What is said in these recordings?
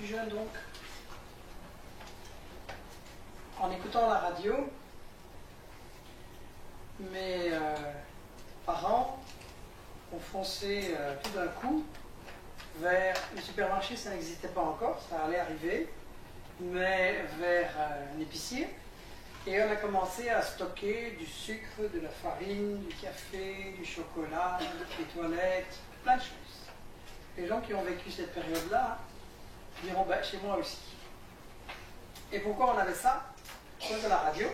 plus jeune donc, en écoutant la radio, mes parents ont foncé tout d'un coup vers le supermarché. Ça n'existait pas encore, ça allait arriver, mais vers un épicier. Et on a commencé à stocker du sucre, de la farine, du café, du chocolat, des toilettes, plein de choses. Les gens qui ont vécu cette période-là diront, ben, chez moi aussi. Et pourquoi on avait ça? À cause de la radio.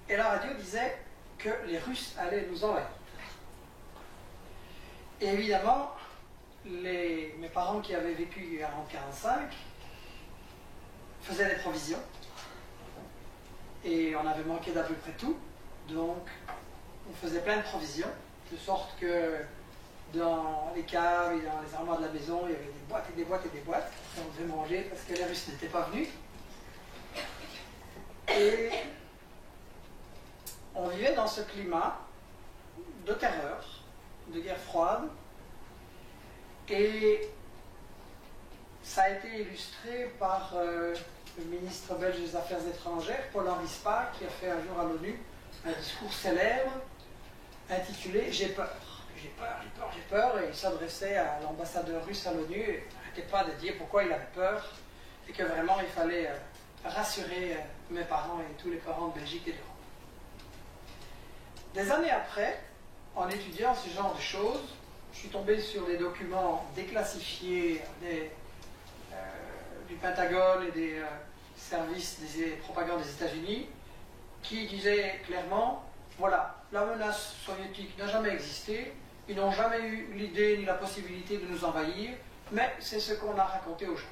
Et la radio disait que les Russes allaient nous envahir. Et évidemment, mes parents qui avaient vécu en 1945 faisaient des provisions. Et on avait manqué d'à peu près tout. Donc, on faisait plein de provisions, de sorte que dans les caves et dans les armoires de la maison, il y avait des boîtes et des boîtes et des boîtes. Et on devait manger parce que les Russes n'étaient pas venus. Et on vivait dans ce climat de terreur, de guerre froide. Et ça a été illustré par le ministre belge des Affaires étrangères, Paul-Henri Spaak, qui a fait un jour à l'ONU un discours célèbre intitulé « J'ai peur ». J'ai peur, j'ai peur, j'ai peur, et il s'adressait à l'ambassadeur russe à l'ONU, et n'arrêtait pas de dire pourquoi il avait peur, et que vraiment il fallait rassurer mes parents et tous les parents de Belgique et d'Europe. Des années après, en étudiant ce genre de choses, je suis tombé sur des documents déclassifiés du Pentagone et des services des propagandes des États-Unis, qui disaient clairement, voilà, la menace soviétique n'a jamais existé, ils n'ont jamais eu l'idée ni la possibilité de nous envahir, mais c'est ce qu'on a raconté aux gens.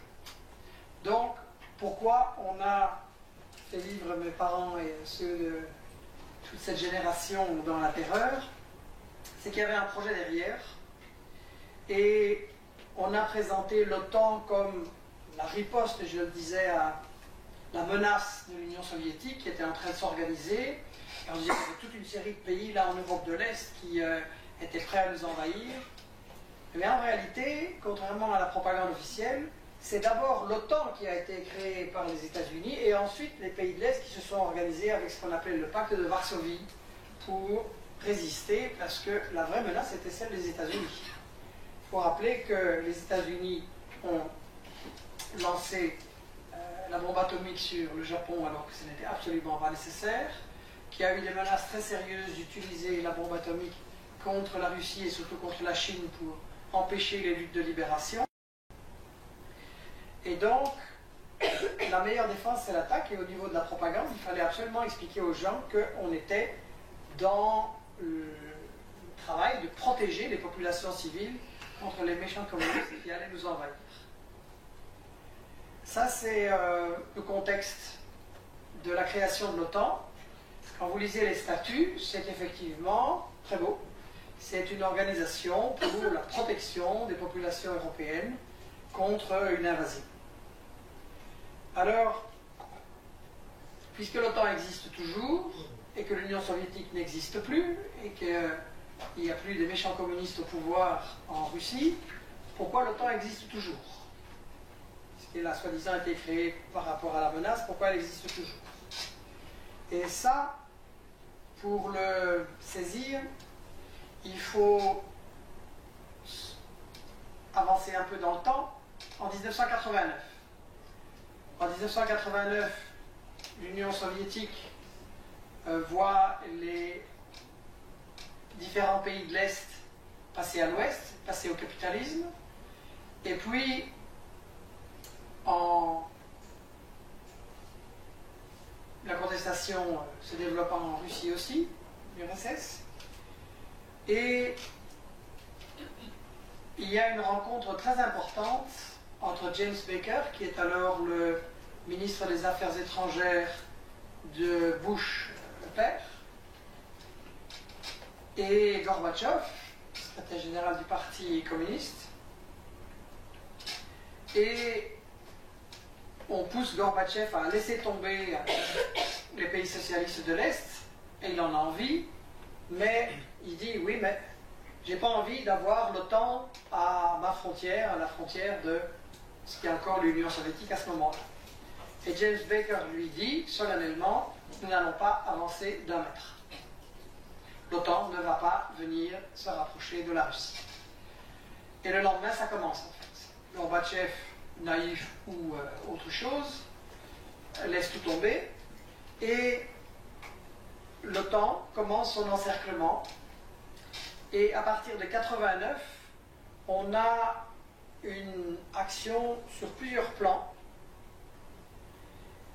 Donc, pourquoi on a fait vivre mes parents et ceux de toute cette génération dans la terreur? C'est qu'il y avait un projet derrière, et on a présenté l'OTAN comme la riposte, je le disais, à la menace de l'Union soviétique qui était en train de s'organiser. Et on disait qu'il y avait toute une série de pays là en Europe de l'Est qui étaient prêts à nous envahir. Mais en réalité, contrairement à la propagande officielle, c'est d'abord l'OTAN qui a été créée par les États-Unis et ensuite les pays de l'Est qui se sont organisés avec ce qu'on appelait le pacte de Varsovie pour résister, parce que la vraie menace était celle des États-Unis. Il faut rappeler que les États-Unis ont lancé la bombe atomique sur le Japon alors que ce n'était absolument pas nécessaire, qu'il y a eu des menaces très sérieuses d'utiliser la bombe atomique contre la Russie et surtout contre la Chine pour empêcher les luttes de libération. Et donc, la meilleure défense, c'est l'attaque, et au niveau de la propagande, il fallait absolument expliquer aux gens qu'on était dans le travail de protéger les populations civiles contre les méchants communistes qui allaient nous envahir. Ça, c'est le contexte de la création de l'OTAN. Quand vous lisez les statuts, c'est effectivement très beau. C'est une organisation pour la protection des populations européennes contre une invasion. Alors, puisque l'OTAN existe toujours, et que l'Union soviétique n'existe plus, et qu'il n'y a plus des méchants communistes au pouvoir en Russie, pourquoi l'OTAN existe toujours? Elle a soi-disant été créée par rapport à la menace, pourquoi elle existe toujours? Et ça, pour le saisir, il faut avancer un peu dans le temps. En 1989, l'Union soviétique voit les différents pays de l'Est passer à l'Ouest, passer au capitalisme, et puis la contestation se développant en Russie aussi, l'URSS, et il y a une rencontre très importante entre James Baker, qui est alors le ministre des Affaires étrangères de Bush, le père, et Gorbatchev, secrétaire général du Parti communiste, et on pousse Gorbatchev à laisser tomber les pays socialistes de l'Est, et il en a envie, mais il dit oui, mais j'ai pas envie d'avoir l'OTAN à ma frontière, à la frontière de ce qui est encore l'Union soviétique à ce moment-là. Et James Baker lui dit solennellement, nous n'allons pas avancer d'1 mètre. L'OTAN ne va pas venir se rapprocher de la Russie. Et le lendemain, ça commence en fait. Gorbatchev, naïf ou autre chose, laisse tout tomber, et l'OTAN commence son encerclement. Et à partir de 89, on a une action sur plusieurs plans.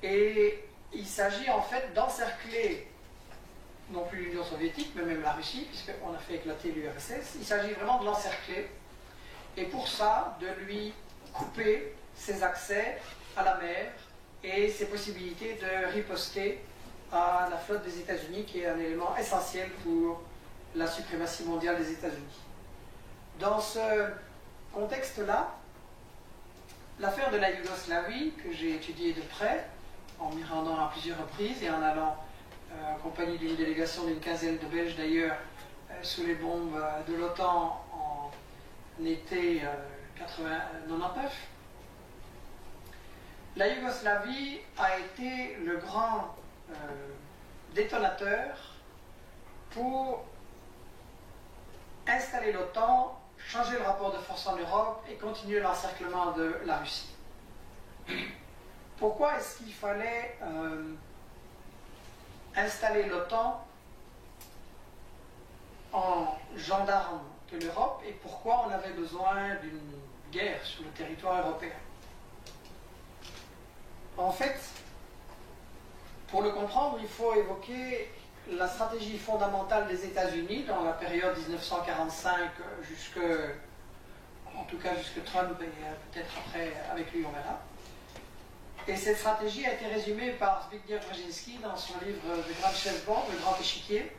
Et il s'agit en fait d'encercler, non plus l'Union soviétique, mais même la Russie, puisqu'on a fait éclater l'URSS. Il s'agit vraiment de l'encercler. Et pour ça, de lui couper ses accès à la mer et ses possibilités de riposter à la flotte des États-Unis, qui est un élément essentiel pour la suprématie mondiale des États-Unis. Dans ce contexte-là, l'affaire de la Yougoslavie, que j'ai étudiée de près, en m'y rendant à plusieurs reprises et en allant en compagnie d'une délégation d'une quinzaine de Belges d'ailleurs, sous les bombes de l'OTAN en été 99, la Yougoslavie a été le grand détonateur pour installer l'OTAN, changer le rapport de force en Europe et continuer l'encerclement de la Russie. Pourquoi est-ce qu'il fallait installer l'OTAN en gendarme de l'Europe et pourquoi on avait besoin d'une guerre sur le territoire européen? En fait, pour le comprendre, il faut évoquer la stratégie fondamentale des États-Unis dans la période 1945 en tout cas jusque Trump et peut-être après avec lui on verra. Et cette stratégie a été résumée par Zbigniew Brzezinski dans son livre The Grand Chessboard, Le Grand Échiquier,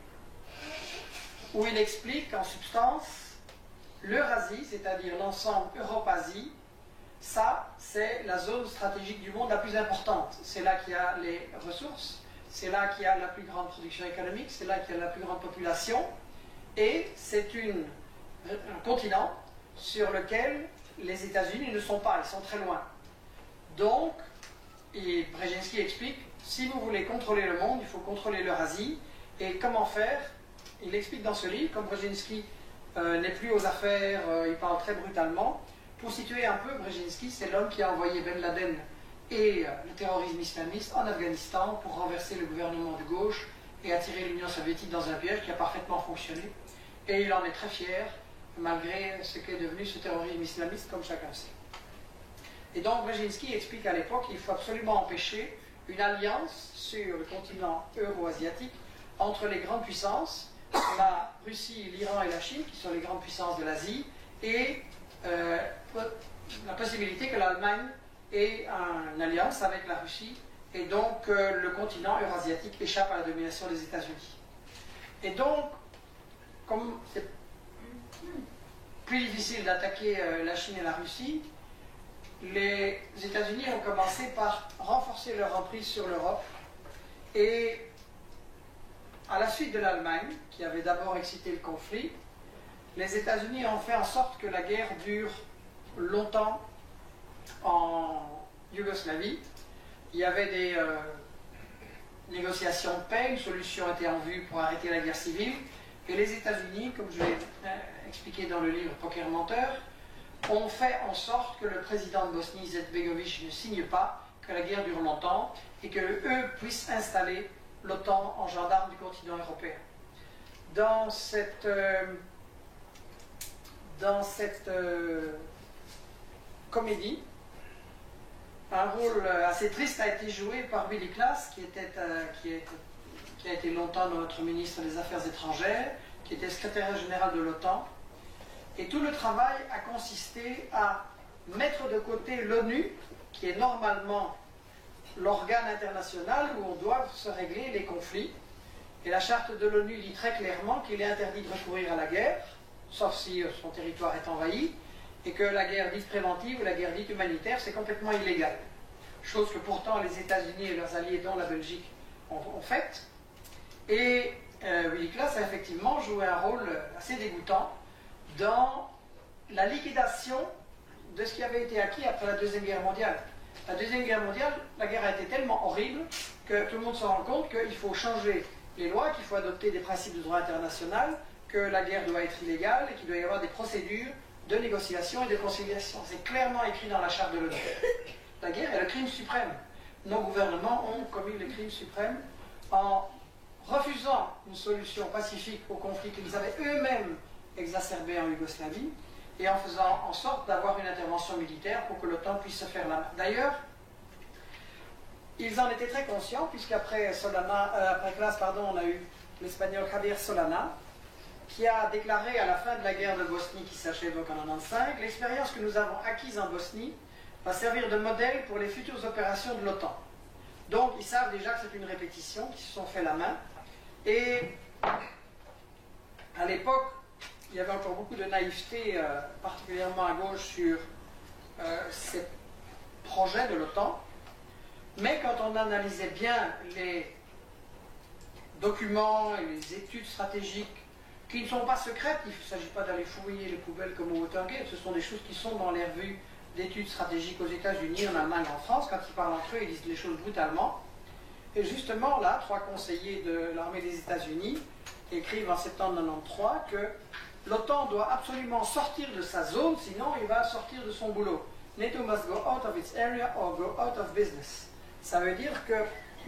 où il explique en substance l'Eurasie, c'est-à-dire l'ensemble Europe-Asie, ça c'est la zone stratégique du monde la plus importante. C'est là qu'il y a les ressources, c'est là qu'il y a la plus grande production économique, c'est là qu'il y a la plus grande population, et c'est un continent sur lequel les États-Unis ne sont pas, ils sont très loin. Donc, et Brzezinski explique, si vous voulez contrôler le monde, il faut contrôler l'Eurasie. Et comment faire? Il explique dans ce livre, comme Brzezinski n'est plus aux affaires, il parle très brutalement. Pour situer un peu, Brzezinski, c'est l'homme qui a envoyé Ben Laden et le terrorisme islamiste en Afghanistan pour renverser le gouvernement de gauche et attirer l'Union soviétique dans un piège qui a parfaitement fonctionné. Et il en est très fier, malgré ce qu'est devenu ce terrorisme islamiste, comme chacun sait. Et donc Brzezinski explique à l'époque qu'il faut absolument empêcher une alliance sur le continent euro-asiatique entre les grandes puissances, la Russie, l'Iran et la Chine, qui sont les grandes puissances de l'Asie, et la possibilité que l'Allemagne ait une alliance avec la Russie, et donc le continent eurasiatique échappe à la domination des États-Unis. Et donc, comme c'est plus difficile d'attaquer la Chine et la Russie, les États-Unis ont commencé par renforcer leur emprise sur l'Europe et à la suite de l'Allemagne, qui avait d'abord excité le conflit, les États-Unis ont fait en sorte que la guerre dure longtemps en Yougoslavie. Il y avait des négociations de paix, une solution était en vue pour arrêter la guerre civile, et les États-Unis, comme je l'ai expliqué dans le livre Poker Menteur, ont fait en sorte que le président de Bosnie, Izetbegovic, ne signe pas, que la guerre dure longtemps, et qu'eux puissent installer l'OTAN en gendarme du continent européen. Dans cette comédie, un rôle assez triste a été joué par Willy Klaas, qui a été longtemps notre ministre des Affaires étrangères, qui était secrétaire général de l'OTAN. Et tout le travail a consisté à mettre de côté l'ONU, qui est normalement l'organe international où on doit se régler les conflits. Et la charte de l'ONU dit très clairement qu'il est interdit de recourir à la guerre, sauf si son territoire est envahi, et que la guerre dite préventive ou la guerre dite humanitaire, c'est complètement illégal. Chose que pourtant les États-Unis et leurs alliés, dont la Belgique, ont faite. Et Willy Klaas a effectivement joué un rôle assez dégoûtant dans la liquidation de ce qui avait été acquis après la Deuxième Guerre mondiale. La Deuxième Guerre mondiale, la guerre a été tellement horrible que tout le monde se rend compte qu'il faut changer les lois, qu'il faut adopter des principes de droit international, que la guerre doit être illégale et qu'il doit y avoir des procédures de négociation et de conciliation. C'est clairement écrit dans la charte de l'ONU. La guerre est le crime suprême. Nos gouvernements ont commis le crime suprême en refusant une solution pacifique au conflit qu'ils avaient eux-mêmes exacerbé en Yougoslavie et en faisant en sorte d'avoir une intervention militaire pour que l'OTAN puisse se faire la main. D'ailleurs, ils en étaient très conscients, puisqu'après Classe, on a eu l'Espagnol Javier Solana, qui a déclaré à la fin de la guerre de Bosnie, qui s'achève donc en 1995, l'expérience que nous avons acquise en Bosnie va servir de modèle pour les futures opérations de l'OTAN. Donc, ils savent déjà que c'est une répétition, qu'ils se sont fait la main. Et à l'époque, il y avait encore beaucoup de naïveté, particulièrement à gauche, sur ces projets de l'OTAN. Mais quand on analysait bien les documents et les études stratégiques, qui ne sont pas secrètes, il ne s'agit pas d'aller fouiller les poubelles comme au Watergate, ce sont des choses qui sont dans les revues d'études stratégiques aux États-Unis, en Allemagne, en France. Quand ils parlent entre eux, ils disent les choses brutalement. Et justement, là, 3 conseillers de l'armée des États-Unis écrivent en septembre 1993 que l'OTAN doit absolument sortir de sa zone, sinon il va sortir de son boulot. NATO must go out of its area or go out of business. Ça veut dire que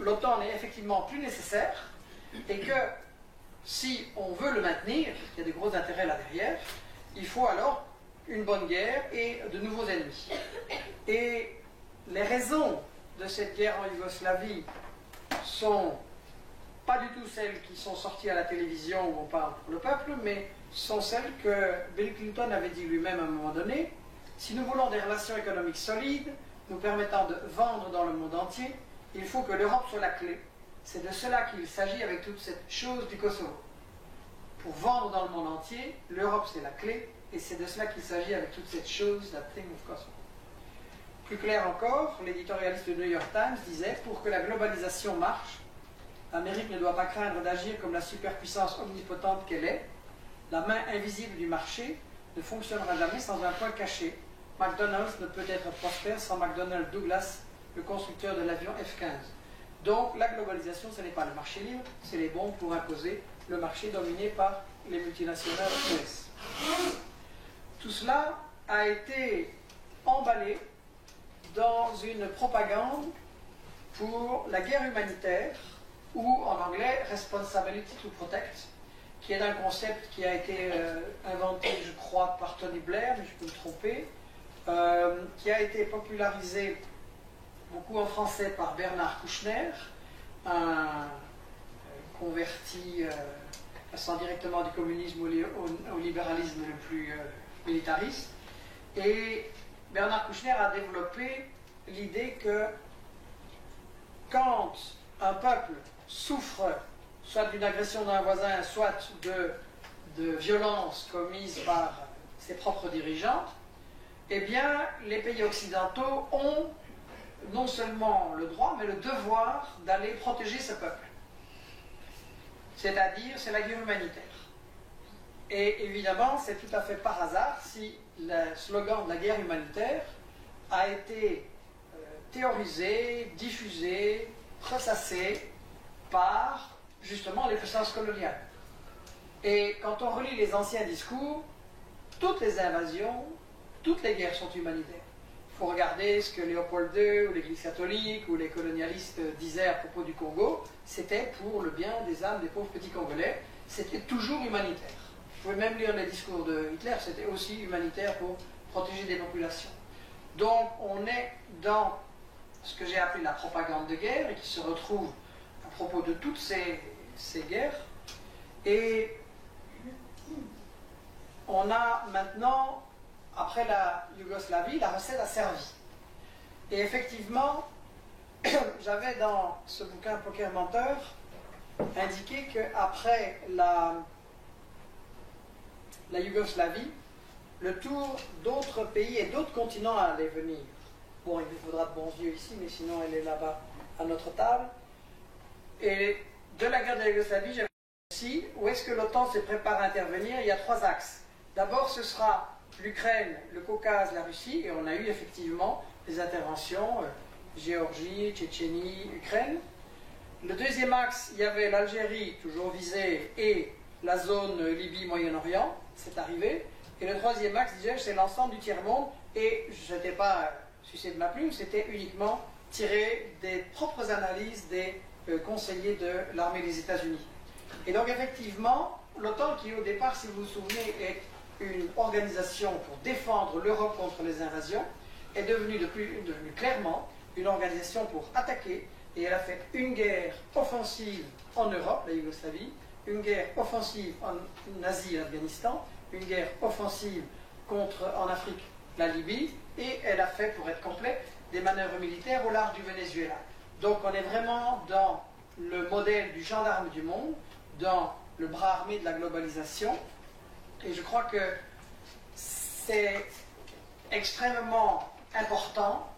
l'OTAN n'est effectivement plus nécessaire et que si on veut le maintenir, il y a des gros intérêts là derrière, il faut alors une bonne guerre et de nouveaux ennemis. Et les raisons de cette guerre en Yougoslavie sont pas du tout celles qui sont sorties à la télévision où on parle pour le peuple, mais sont celles que Bill Clinton avait dit lui-même à un moment donné. Si nous voulons des relations économiques solides, nous permettant de vendre dans le monde entier, il faut que l'Europe soit la clé. C'est de cela qu'il s'agit avec toute cette chose du Kosovo. Pour vendre dans le monde entier, l'Europe c'est la clé, et c'est de cela qu'il s'agit avec toute cette chose, la thing of Kosovo. Plus clair encore, l'éditorialiste du New York Times disait « Pour que la globalisation marche, l'Amérique ne doit pas craindre d'agir comme la superpuissance omnipotente qu'elle est. La main invisible du marché ne fonctionnera jamais sans un point caché. McDonald's ne peut être prospère sans McDonnell Douglas, le constructeur de l'avion F-15. » Donc la globalisation, ce n'est pas le marché libre, c'est les bons pour imposer le marché dominé par les multinationales US. Tout cela a été emballé dans une propagande pour la guerre humanitaire, ou en anglais « Responsibility to Protect », qui est un concept qui a été inventé, je crois, par Tony Blair, mais je peux me tromper, qui a été popularisé beaucoup en français par Bernard Kouchner, un converti passant directement du communisme au libéralisme le plus militariste. Et Bernard Kouchner a développé l'idée que quand un peuple souffre soit d'une agression d'un voisin, soit de violences commises par ses propres dirigeants, eh bien, les pays occidentaux ont non seulement le droit, mais le devoir d'aller protéger ce peuple. C'est-à-dire, c'est la guerre humanitaire. Et évidemment, c'est tout à fait par hasard si le slogan de la guerre humanitaire a été théorisé, diffusé, ressassé par justement les puissances coloniales. Et quand on relit les anciens discours, toutes les invasions, toutes les guerres sont humanitaires. Il faut regarder ce que Léopold II ou l'Église catholique ou les colonialistes disaient à propos du Congo. C'était pour le bien des âmes des pauvres petits Congolais. C'était toujours humanitaire. Vous pouvez même lire les discours de Hitler, c'était aussi humanitaire pour protéger des populations. Donc on est dans ce que j'ai appelé la propagande de guerre et qui se retrouve à propos de toutes ces guerres. Et on a maintenant, après la Yougoslavie, la recette a servi. Et effectivement, j'avais dans ce bouquin Poker Menteur indiqué qu'après la Yougoslavie, le tour d'autres pays et d'autres continents allait venir. Bon, il nous faudra de bons yeux ici, mais sinon elle est là-bas à notre table. Et de la guerre de la Yougoslavie, j'avais aussi où est-ce que l'OTAN se prépare à intervenir. Il y a 3 axes. D'abord, ce sera l'Ukraine, le Caucase, la Russie, et on a eu effectivement des interventions, Géorgie, Tchétchénie, Ukraine. Le deuxième axe, il y avait l'Algérie, toujours visée, et la zone Libye-Moyen-Orient, c'est arrivé. Et le troisième axe, disais-je, c'est l'ensemble du tiers-monde, et je n'étais pas sucé de ma plume, c'était uniquement tiré des propres analyses des conseillers de l'armée des États-Unis. Et donc effectivement, l'OTAN, qui au départ, si vous vous souvenez, est une organisation pour défendre l'Europe contre les invasions, est devenue clairement une organisation pour attaquer, et elle a fait une guerre offensive en Europe, la Yougoslavie, une guerre offensive en Asie et l'Afghanistan, une guerre offensive en Afrique, la Libye, et elle a fait, pour être complet, des manœuvres militaires au large du Venezuela. Donc on est vraiment dans le modèle du gendarme du monde, dans le bras armé de la globalisation, et je crois que c'est extrêmement important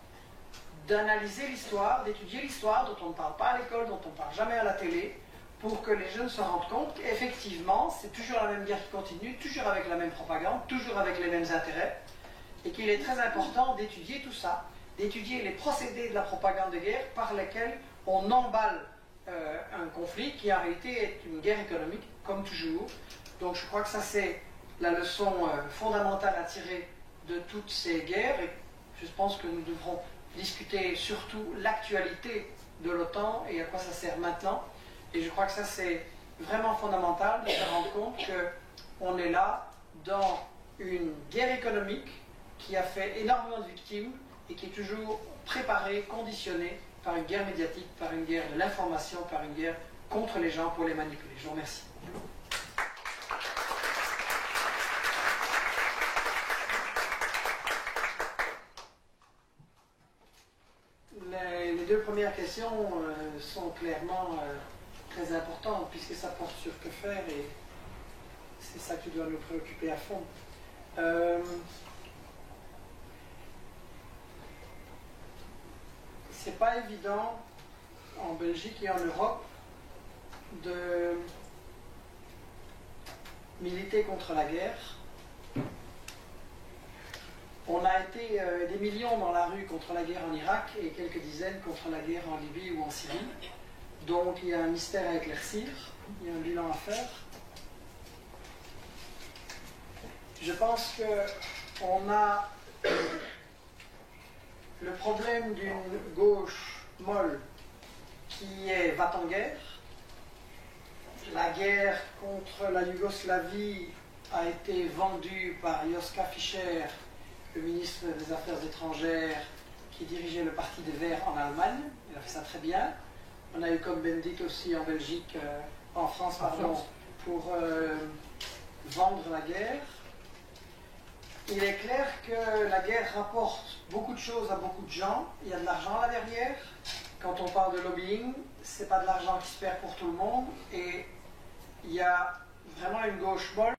d'analyser l'histoire, d'étudier l'histoire dont on ne parle pas à l'école, dont on ne parle jamais à la télé, pour que les jeunes se rendent compte qu'effectivement, c'est toujours la même guerre qui continue, toujours avec la même propagande, toujours avec les mêmes intérêts, et qu'il est très important d'étudier tout ça, d'étudier les procédés de la propagande de guerre par lesquels on emballe un conflit qui en réalité est une guerre économique, comme toujours. Donc je crois que ça c'est la leçon fondamentale à tirer de toutes ces guerres, et je pense que nous devrons discuter surtout l'actualité de l'OTAN et à quoi ça sert maintenant. Et je crois que ça c'est vraiment fondamental de se rendre compte qu'on est là dans une guerre économique qui a fait énormément de victimes et qui est toujours préparée, conditionnée par une guerre médiatique, par une guerre de l'information, par une guerre contre les gens pour les manipuler. Je vous remercie. Les deux premières questions sont clairement très importantes puisque ça porte sur que faire et c'est ça qui doit nous préoccuper à fond. C'est pas évident en Belgique et en Europe de militer contre la guerre. On a été des millions dans la rue contre la guerre en Irak et quelques dizaines contre la guerre en Libye ou en Syrie. Donc il y a un mystère à éclaircir, il y a un bilan à faire. Je pense qu'on a le problème d'une gauche molle qui est va-t-en-guerre. La guerre contre la Yougoslavie a été vendue par Joschka Fischer, le ministre des Affaires étrangères qui dirigeait le Parti des Verts en Allemagne. Il a fait ça très bien. On a eu Cohn-Bendit aussi en Belgique, en France, pardon, pour vendre la guerre. Il est clair que la guerre rapporte beaucoup de choses à beaucoup de gens. Il y a de l'argent là derrière. Quand on parle de lobbying, c'est pas de l'argent qui se perd pour tout le monde. Et il y a vraiment une gauche molle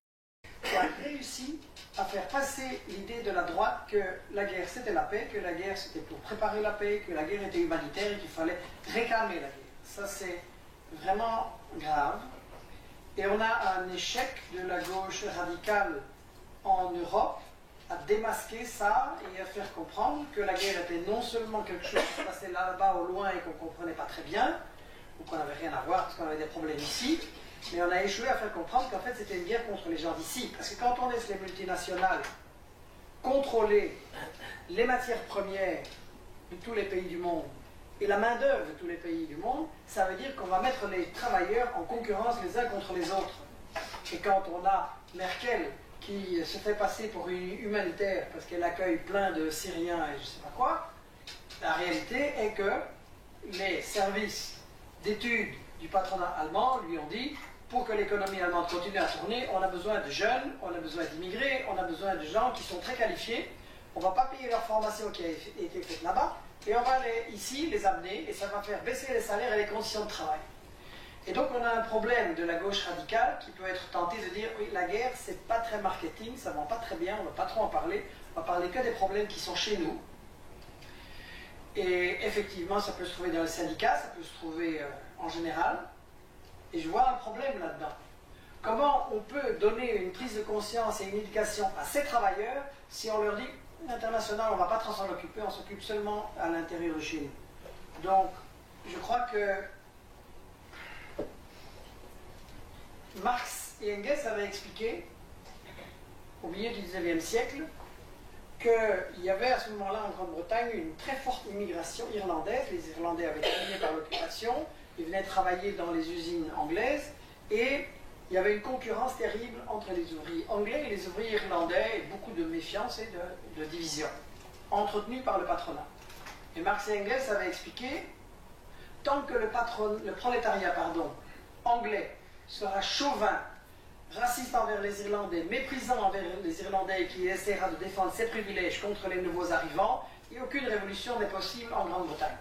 qui a réussi à faire passer l'idée de la droite que la guerre c'était la paix, que la guerre c'était pour préparer la paix, que la guerre était humanitaire et qu'il fallait réclamer la guerre. Ça c'est vraiment grave. Et on a un échec de la gauche radicale en Europe à démasquer ça et à faire comprendre que la guerre était non seulement quelque chose qui se passait là-bas au loin et qu'on ne comprenait pas très bien, ou qu'on n'avait rien à voir parce qu'on avait des problèmes ici, mais on a échoué à faire comprendre qu'en fait c'était une guerre contre les gens d'ici. Parce que quand on laisse les multinationales contrôler les matières premières de tous les pays du monde et la main-d'œuvre de tous les pays du monde, ça veut dire qu'on va mettre les travailleurs en concurrence les uns contre les autres. Et quand on a Merkel qui se fait passer pour une humanitaire parce qu'elle accueille plein de Syriens et je ne sais pas quoi, la réalité est que les services d'études du patronat allemand lui ont dit pour que l'économie allemande continue à tourner, on a besoin de jeunes, on a besoin d'immigrés, on a besoin de gens qui sont très qualifiés, on ne va pas payer leur formation qui a été faite là-bas, et on va ici les amener, et ça va faire baisser les salaires et les conditions de travail. Et donc on a un problème de la gauche radicale qui peut être tentée de dire oui, la guerre c'est pas très marketing, ça va pas très bien, on ne va pas trop en parler, on va parler que des problèmes qui sont chez nous. Et effectivement ça peut se trouver dans les syndicats, ça peut se trouver en général, et je vois un problème là-dedans. comment on peut donner une prise de conscience et une éducation à ces travailleurs si on leur dit l'international, on ne va pas trop s'en occuper, on s'occupe seulement à l'intérieur de chez nous. Donc, je crois que Marx et Engels avaient expliqué, au milieu du XIXe siècle, qu'il y avait à ce moment-là en Grande-Bretagne une très forte immigration irlandaise. Les Irlandais avaient été dominés par l'occupation, ils venaient travailler dans les usines anglaises, et il y avait une concurrence terrible entre les ouvriers anglais et les ouvriers irlandais, et beaucoup de méfiance et de division, entretenue par le patronat. Et Marx et Engels avaient expliqué, tant que le prolétariat anglais sera chauvin, raciste envers les Irlandais, méprisant envers les Irlandais et qui essaiera de défendre ses privilèges contre les nouveaux arrivants, et aucune révolution n'est possible en Grande-Bretagne.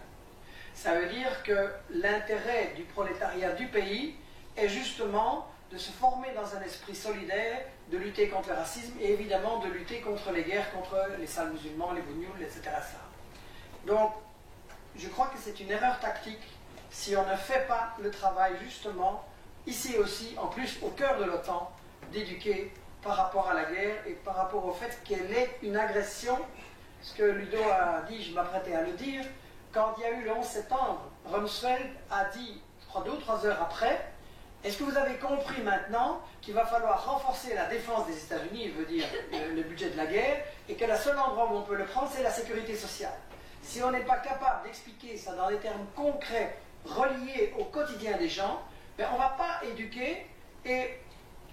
Ça veut dire que l'intérêt du prolétariat du pays est justement de se former dans un esprit solidaire, de lutter contre le racisme et évidemment de lutter contre les guerres, contre les sales musulmans, les bougnoules, etc. Donc, je crois que c'est une erreur tactique si on ne fait pas le travail justement, ici aussi, en plus au cœur de l'OTAN, d'éduquer par rapport à la guerre et par rapport au fait qu'elle est une agression. Ce que Ludo a dit, je m'apprêtais à le dire, quand il y a eu le 11 septembre, Rumsfeld a dit, je crois 2 ou 3 heures après, est-ce que vous avez compris maintenant qu'il va falloir renforcer la défense des États-Unis, il veut dire le budget de la guerre, et que le seul endroit où on peut le prendre, c'est la sécurité sociale. Si on n'est pas capable d'expliquer ça dans des termes concrets, reliés au quotidien des gens, ben on ne va pas éduquer, et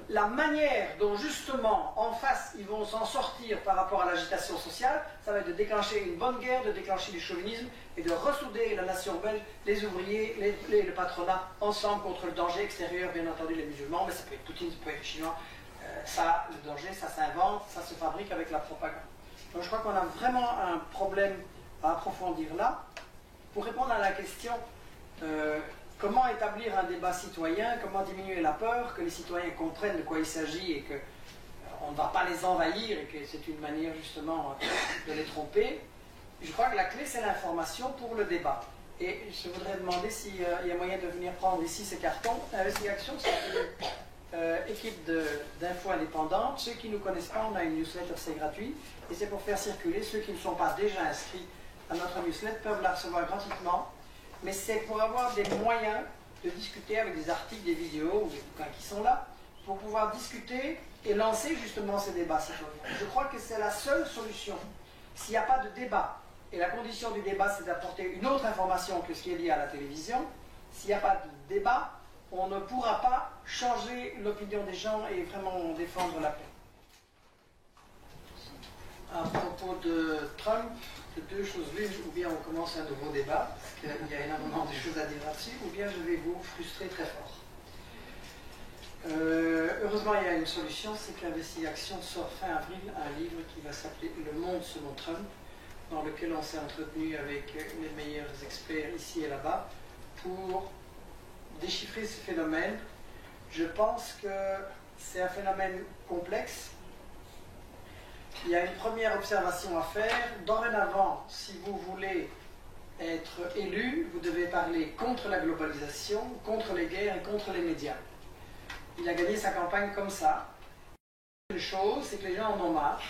la manière dont justement en face ils vont s'en sortir par rapport à l'agitation sociale, ça va être de déclencher une bonne guerre, de déclencher du chauvinisme et de ressouder la nation belge, les ouvriers, le patronat ensemble contre le danger extérieur, bien entendu les musulmans, mais ça peut être Poutine, ça peut être les Chinois. Ça, le danger, ça s'invente, ça se fabrique avec la propagande. Donc je crois qu'on a vraiment un problème à approfondir là. Pour répondre à la question comment établir un débat citoyen, comment diminuer la peur, que les citoyens comprennent de quoi il s'agit et qu'on ne va pas les envahir et que c'est une manière justement de les tromper. Je crois que la clé c'est l'information pour le débat. Et je voudrais demander s'il y a moyen de venir prendre ici ces cartons. Investigation, c'est une équipe d'infos indépendantes. Ceux qui ne nous connaissent pas, on a une newsletter, c'est gratuit. Et c'est pour faire circuler. Ceux qui ne sont pas déjà inscrits à notre newsletter peuvent la recevoir gratuitement. Mais c'est pour avoir des moyens de discuter avec des articles, des vidéos ou des bouquins qui sont là, pour pouvoir discuter et lancer justement ces débats citoyens. Je crois que c'est la seule solution. S'il n'y a pas de débat, et la condition du débat c'est d'apporter une autre information que ce qui est lié à la télévision, s'il n'y a pas de débat, on ne pourra pas changer l'opinion des gens et vraiment défendre la paix. À propos de Trump, deux choses l'une, ou bien on commence un nouveau débat, parce qu'il y a énormément de choses à dire là-dessus, ou bien je vais vous frustrer très fort. Heureusement, il y a une solution, c'est que l'Investigation sort fin avril un livre qui va s'appeler Le Monde selon Trump, dans lequel on s'est entretenu avec les meilleurs experts ici et là-bas pour déchiffrer ce phénomène. Je pense que c'est un phénomène complexe. Il y a une première observation à faire. Dorénavant, si vous voulez être élu, vous devez parler contre la globalisation, contre les guerres et contre les médias. Il a gagné sa campagne comme ça. Une chose, c'est que les gens en ont marre.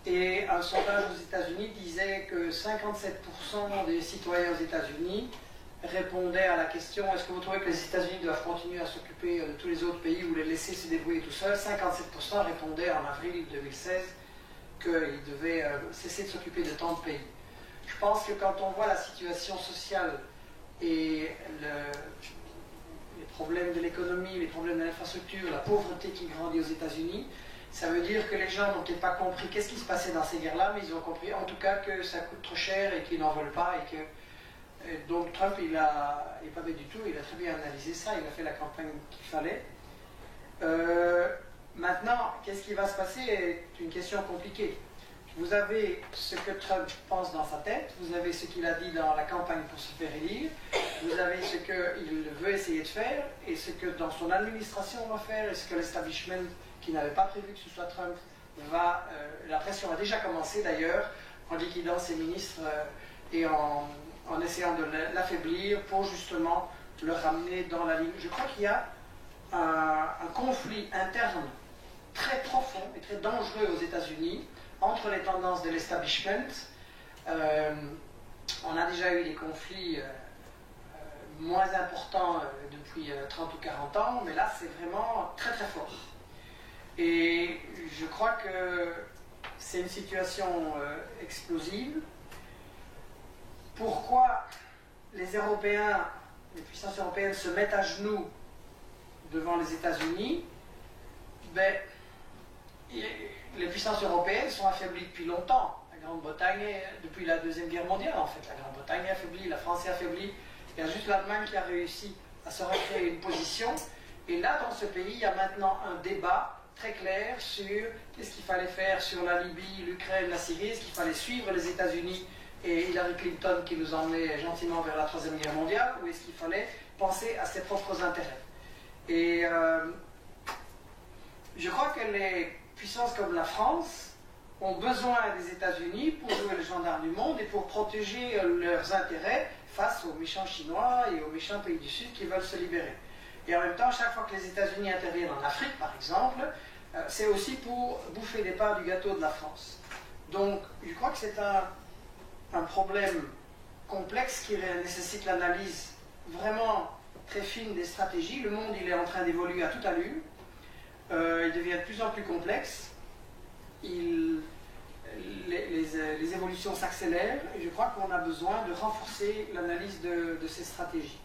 Et un sondage aux États-Unis disait que 57% des citoyens aux États-Unis répondaient à la question est-ce que vous trouvez que les États-Unis doivent continuer à s'occuper de tous les autres pays ou les laisser se débrouiller tout seuls. 57% répondaient en avril 2016 qu'ils devaient cesser de s'occuper de tant de pays. Je pense que quand on voit la situation sociale et les problèmes de l'économie, les problèmes de l'infrastructure, la pauvreté qui grandit aux États-Unis, ça veut dire que les gens n'ont peut-être pas compris qu'est-ce qui se passait dans ces guerres-là, mais ils ont compris en tout cas que ça coûte trop cher et qu'ils n'en veulent pas. Donc Trump, il n'est pas bête du tout, il a très bien analysé ça, il a fait la campagne qu'il fallait. Maintenant, qu'est-ce qui va se passer est une question compliquée. Vous avez ce que Trump pense dans sa tête, vous avez ce qu'il a dit dans la campagne pour se faire élire, vous avez ce qu'il veut essayer de faire, et ce que dans son administration on va faire, et ce que l'establishment, qui n'avait pas prévu que ce soit Trump, la pression a déjà commencé d'ailleurs, en liquidant ses ministres et en essayant de l'affaiblir pour justement le ramener dans la ligne. Je crois qu'il y a un conflit interne très profond et très dangereux aux États-Unis entre les tendances de l'establishment. On a déjà eu des conflits moins importants depuis 30 ou 40 ans, mais là c'est vraiment très très fort. Et je crois que c'est une situation explosive. Pourquoi les Européens, les puissances européennes se mettent à genoux devant les États-Unis? Ben, les puissances européennes sont affaiblies depuis longtemps. La Grande-Bretagne, depuis la Deuxième Guerre mondiale en fait, la Grande-Bretagne est affaiblie, la France est affaiblie. Il y a juste l'Allemagne qui a réussi à se recréer une position. Et là, dans ce pays, il y a maintenant un débat très clair sur qu'est-ce qu'il fallait faire sur la Libye, l'Ukraine, la Syrie, est-ce qu'il fallait suivre les États-Unis et Hillary Clinton qui nous emmenait gentiment vers la Troisième Guerre mondiale, ou est-ce qu'il fallait penser à ses propres intérêts? Et je crois que les puissances comme la France ont besoin des États-Unis pour jouer le gendarme du monde et pour protéger leurs intérêts face aux méchants Chinois et aux méchants pays du Sud qui veulent se libérer. Et en même temps, chaque fois que les États-Unis interviennent en Afrique, par exemple, c'est aussi pour bouffer des parts du gâteau de la France. Donc, je crois que c'est un problème complexe qui nécessite l'analyse vraiment très fine des stratégies. Le monde, il est en train d'évoluer à toute allure. Il devient de plus en plus complexe. Les évolutions s'accélèrent et je crois qu'on a besoin de renforcer l'analyse de ces stratégies.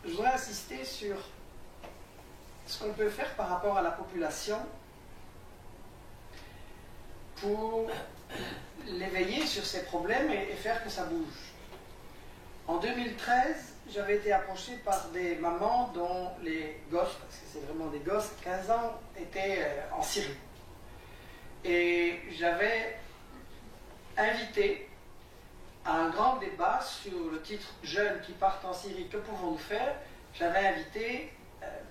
Je voudrais insister sur ce qu'on peut faire par rapport à la population pour l'éveiller sur ces problèmes et faire que ça bouge. En 2013, j'avais été approché par des mamans dont les gosses, parce que c'est vraiment des gosses, 15 ans, étaient en Syrie. Et j'avais invité à un grand débat sur le titre « Jeunes qui partent en Syrie, que pouvons-nous faire ?» J'avais invité,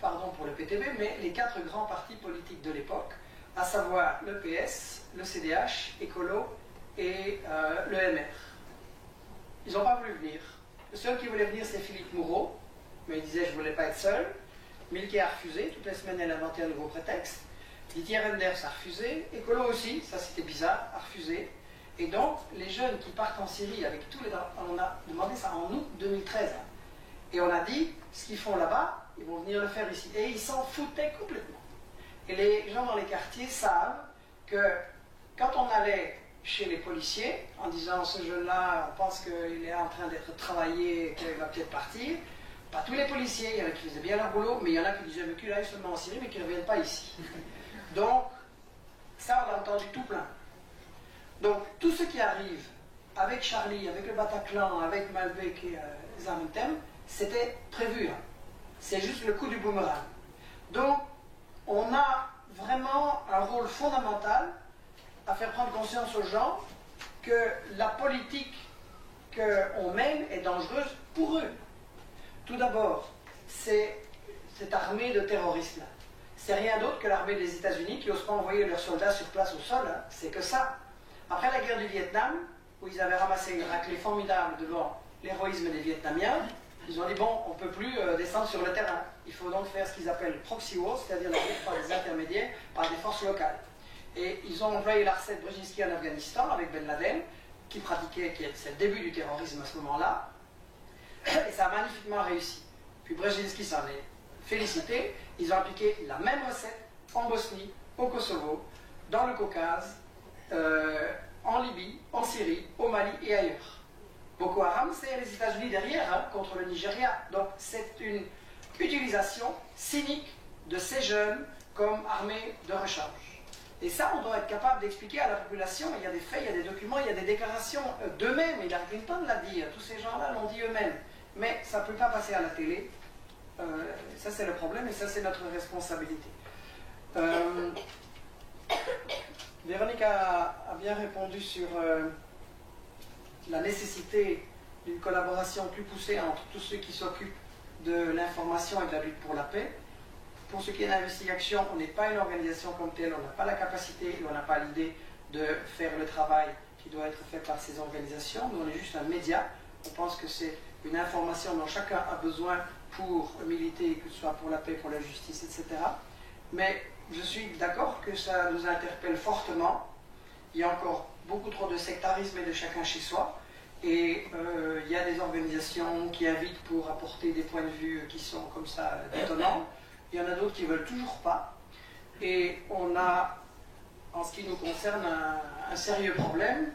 pardon pour le PTB, mais les 4 grands partis politiques de l'époque, à savoir le PS, le CDH, Écolo et le MR. Ils n'ont pas voulu venir. Le seul qui voulait venir, c'est Philippe Moureau, mais il disait « je ne voulais pas être seul ». Milquet a refusé, toutes les semaines elle inventait un nouveau prétexte. Didier Reynders a refusé, Écolo aussi, ça c'était bizarre, a refusé. Et donc, les jeunes qui partent en Syrie avec tous les... On a demandé ça en août 2013. Et on a dit, ce qu'ils font là-bas, ils vont venir le faire ici. Et ils s'en foutaient complètement. Et les gens dans les quartiers savent que quand on allait chez les policiers, en disant, ce jeune-là, on pense qu'il est en train d'être travaillé, qu'il va peut-être partir, pas tous les policiers, il y en a qui faisaient bien leur boulot, mais il y en a qui disaient, mais qu'il aille seulement en Syrie, mais qu'il ne revienne pas ici. Donc, ça, on a entendu tout plein. Donc, tout ce qui arrive avec Charlie, avec le Bataclan, avec Malbec et Zaventem, c'était prévu. Hein. C'est juste le coup du boomerang. Donc, on a vraiment un rôle fondamental à faire prendre conscience aux gens que la politique qu'on mène est dangereuse pour eux. Tout d'abord, c'est cette armée de terroristes-là. C'est rien d'autre que l'armée des États-Unis qui n'ose pas envoyer leurs soldats sur place au sol. Hein. C'est que ça. Après la guerre du Vietnam, où ils avaient ramassé une raclée formidable devant l'héroïsme des Vietnamiens, ils ont dit bon, on ne peut plus descendre sur le terrain. Il faut donc faire ce qu'ils appellent proxy war, c'est-à-dire la guerre par des intermédiaires, par des forces locales. Et ils ont employé la recette Brzezinski en Afghanistan avec Ben Laden, qui c'est le début du terrorisme à ce moment-là, et ça a magnifiquement réussi. Puis Brzezinski s'en est félicité, ils ont appliqué la même recette en Bosnie, au Kosovo, dans le Caucase, en Libye, en Syrie, au Mali et ailleurs. Boko Haram, c'est les États-Unis derrière, hein, contre le Nigeria. Donc c'est une utilisation cynique de ces jeunes comme armée de rechange. Et ça, on doit être capable d'expliquer à la population. Il y a des faits, il y a des documents, il y a des déclarations d'eux-mêmes. Hillary Clinton l'a dit, tous ces gens-là l'ont dit eux-mêmes. Mais ça ne peut pas passer à la télé. Ça, c'est le problème et ça, c'est notre responsabilité. Véronique a bien répondu sur la nécessité d'une collaboration plus poussée entre tous ceux qui s'occupent de l'information et de la lutte pour la paix. Pour ce qui est d'investigation, on n'est pas une organisation comme telle, on n'a pas la capacité et on n'a pas l'idée de faire le travail qui doit être fait par ces organisations. Nous, on est juste un média. On pense que c'est une information dont chacun a besoin pour militer, que ce soit pour la paix, pour la justice, etc. Mais je suis d'accord que ça nous interpelle fortement. Il y a encore beaucoup trop de sectarisme et de chacun chez soi. Et il y a des organisations qui invitent pour apporter des points de vue qui sont comme ça détonnants. Il y en a d'autres qui ne veulent toujours pas. Et on a, en ce qui nous concerne, un sérieux problème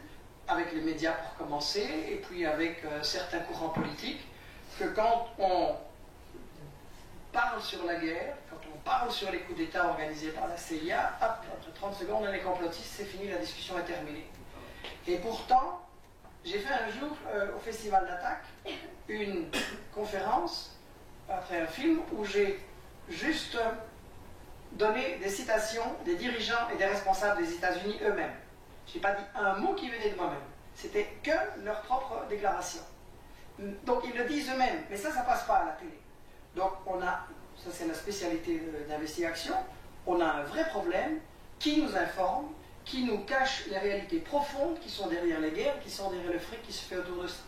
avec les médias pour commencer, et puis avec certains courants politiques, que quand on parle sur la guerre, quand on parle sur les coups d'État organisés par la CIA, hop, après 30 secondes, on est complotiste, c'est fini, la discussion est terminée. Et pourtant, j'ai fait un jour au Festival d'Attaque une conférence après un film où j'ai juste donné des citations des dirigeants et des responsables des États-Unis eux-mêmes. Je n'ai pas dit un mot qui venait de moi-même. C'était que leur propre déclaration. Donc ils le disent eux-mêmes, mais ça passe pas à la télé. Donc on a, ça c'est la spécialité d'investigation, on a un vrai problème qui nous informe, qui nous cache les réalités profondes qui sont derrière les guerres, qui sont derrière le fric qui se fait autour de ça.